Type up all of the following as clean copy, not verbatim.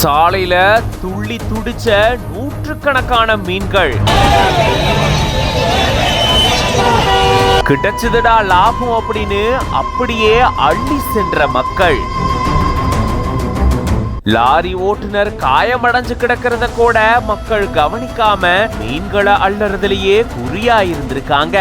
சாலையில துள்ளி துடிச்ச நூற்றுக்கணக்கான மீன்கள். கிடைச்சதுடா லாபம் அப்படின்னு அப்படியே அள்ளி சென்ற மக்கள். லாரி ஓட்டுநர் காயமடைஞ்சு கிடக்கிறத கூட மக்கள் கவனிக்காம மீன்களை அள்ளறதுலயே குறியா இருந்திருக்காங்க.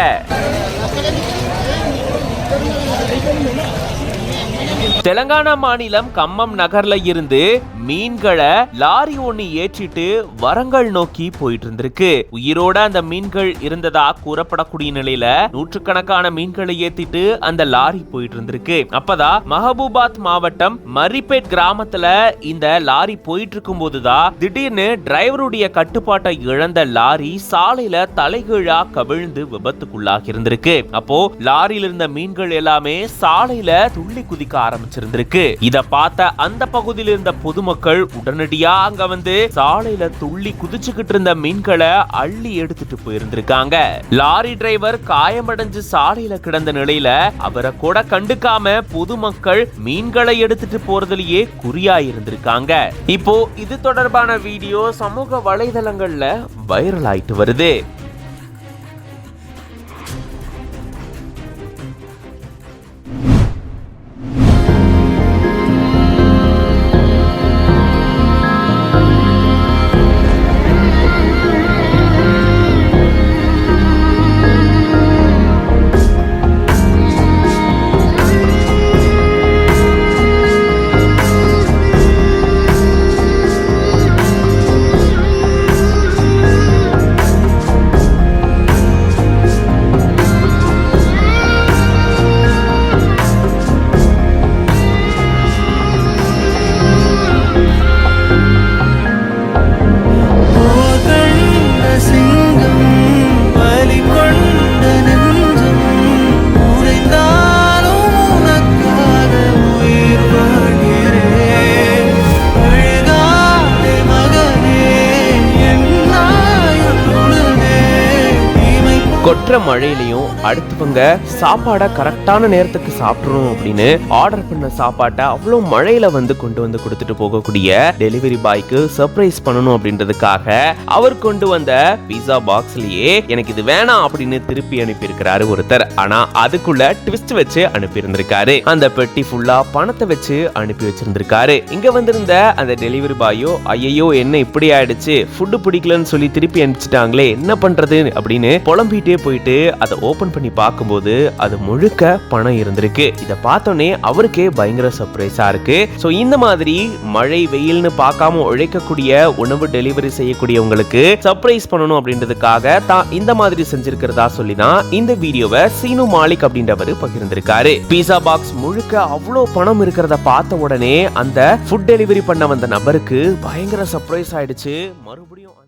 தெலங்கானா மாநிலம் கம்மம் நகர்ல இருந்து மீன்களை லாரி ஒண்ணு ஏற்றிட்டு வரங்கள் நோக்கி போயிட்டு இருந்திருக்கு. உயிரோட அந்த மீன்கள் இருந்ததா கூறப்படக்கூடிய நிலையில நூற்றுக்கணக்கான மீன்களை ஏத்திட்டு அந்த லாரி போயிட்டு இருந்திருக்கு. அப்பதான் மஹபூபாத் மாவட்டம் மரிப்பேட் கிராமத்துல இந்த லாரி போயிட்டு இருக்கும் போதுதான் திடீர்னு டிரைவருடைய கட்டுப்பாட்டை இழந்த லாரி சாலையில தலைகீழா கவிழ்ந்து விபத்துக்குள்ளாகி இருந்திருக்கு. அப்போ லாரியில இருந்த மீன்கள் எல்லாமே சாலையில துள்ளி குதிக்க ஆரம்பிச்சிருந்திருக்கு. இத பார்த்த அந்த பகுதியில் இருந்த பொதுமக்கள் உடனடியா அங்க வந்து சாலையில துள்ளி குதிச்சுக்கிட்டு இருந்த மீன்களை அள்ளி எடுத்துட்டு போயிருந்திருக்காங்க. லாரி டிரைவர் காயமடைஞ்சு சாலையில கிடந்த நிலையில அவரை கூட கண்டுக்காம பொதுமக்கள் மீன்களை எடுத்துட்டு போறதுலயே குறியா இருந்திருக்காங்க. இப்போ இது தொடர்பான வீடியோ சமூக வலைதளங்கள்ல வைரல் ஆயிட்டு வருது. கொற்ற மழையிலையும் அடுத்தவங்க சாப்பாடை கரெக்டான நேரத்துக்கு சாப்பிடணும் அப்படின்னு ஆர்டர் பண்ண சாப்பாட்டை அவ்வளோ மழையில வந்து கொண்டு வந்து கொடுத்துட்டு போகக்கூடிய டெலிவரி பாய்க்கு சர்ப்ரைஸ் பண்ணணும் அப்படின்றதுக்காக அவர் கொண்டு வந்த பீஸா பாக்ஸ்லயே எனக்கு இது வேணாம் அப்படின்னு திருப்பி அனுப்பியிருக்கிறாரு ஒருத்தர். ஆனா அதுக்குள்ள ட்விஸ்ட் வச்சு அனுப்பி இருந்திருக்காரு. அந்த பெட்டி ஃபுல்லா பணத்தை வச்சு அனுப்பி வச்சிருந்திருக்காரு. இங்க வந்திருந்த அந்த டெலிவரி பாயோ ஐயோ என்ன இப்படி ஆயிடுச்சு, ஃபுட்டு பிடிக்கலன்னு சொல்லி திருப்பி அனுப்பிச்சிட்டாங்களே, என்ன பண்றது அப்படின்னு புலம்பிட்டே போயிட்டு அதை ஓபன் பண்ணி பார்க்கும்போது அது முழுக்க பணம் இருந்திருக்கு. இத பார்த்தோன்னே அவருக்கே பயங்கர சர்ப்ரைஸா இருக்கு. சோ இந்த மாதிரி மழை வெயில்னு பார்க்காம உழைக்கக்கூடிய உணவு டெலிவரி செய்யக்கூடியவங்களுக்கு சர்ப்ரைஸ் பண்ணணும் அப்படின்றதுக்காக தான் இந்த மாதிரி செஞ்சிருக்கிறதா சொல்லி தான் இந்த வீடியோவை சீனு மாலிக் அப்படின்றவர் பகிர்ந்திருக்காரு. பீஸா பாக்ஸ் முழுக்க அவ்வளோ பணம் இருக்கிறத பார்த்த உடனே அந்த ஃபுட் டெலிவரி பண்ண வந்த நபருக்கு பயங்கர சர்ப்ரைஸ் ஆயிடுச்சு. மறுபடியும்